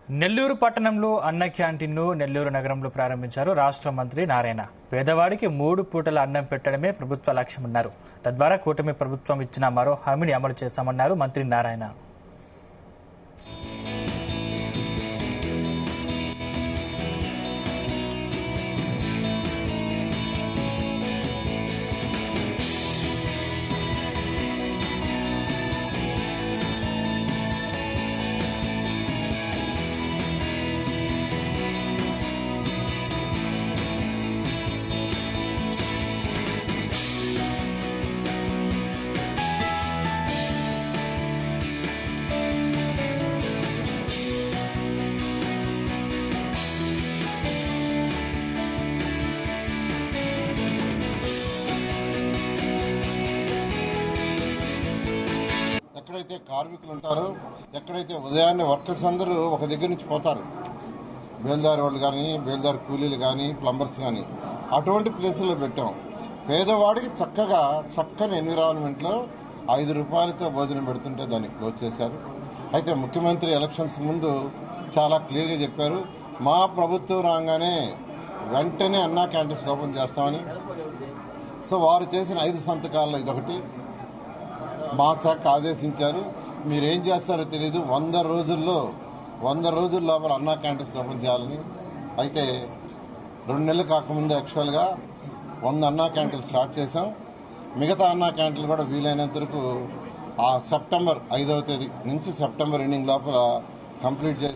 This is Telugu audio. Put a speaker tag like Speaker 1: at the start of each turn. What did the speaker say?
Speaker 1: నెల్లూరు పట్టణంలో అన్న క్యాంటీన్ను నెల్లూరు నగరంలో ప్రారంభించారు రాష్ట్ర మంత్రి నారాయణ. పేదవాడికి 3 పూటల అన్నం పెట్టడమే ప్రభుత్వ లక్ష్యమన్నారు. తద్వారా కూటమి ప్రభుత్వం ఇచ్చిన మరో హామీని అమలు చేశామన్నారు మంత్రి నారాయణ.
Speaker 2: ఎక్కడైతే కార్మికులు ఉంటారో, ఎక్కడైతే ఉదయాన్నే వర్కర్స్ అందరూ ఒక దగ్గర నుంచి పోతారు, బేల్దారి వాళ్ళు కానీ, బేల్దారి కూలీలు కానీ, ప్లంబర్స్ కానీ, అటువంటి ప్లేసుల్లో పెట్టాం. పేదవాడికి చక్కని ఎన్విరాన్మెంట్లో 5 రూపాయలతో భోజనం పెడుతుంటే దాన్ని క్లోజ్ చేశారు. అయితే ముఖ్యమంత్రి ఎలక్షన్స్ ముందు చాలా క్లియర్గా చెప్పారు, మా ప్రభుత్వం రాగానే వెంటనే అన్నా క్యాంటీన్స్ ఓపెన్ చేస్తామని. సో వారు చేసిన 5 సంతకాల్లో ఇదొకటి. మా శాఖ ఆదేశించారు, మీరేం చేస్తారో తెలీదు, 100 రోజుల లోపల అన్నా క్యాంటీన్స్ ఓపెన్ చేయాలని. అయితే 2 నెలలు కాకముందు యాక్చువల్గా 100 అన్నా క్యాంటీన్లు స్టార్ట్ చేశాం. మిగతా అన్నా క్యాంటీన్లు కూడా వీలైనంత వరకు ఆ సెప్టెంబర్ 5వ తేదీ నుంచి సెప్టెంబర్ ఎండింగ్ లోపల కంప్లీట్ చేసి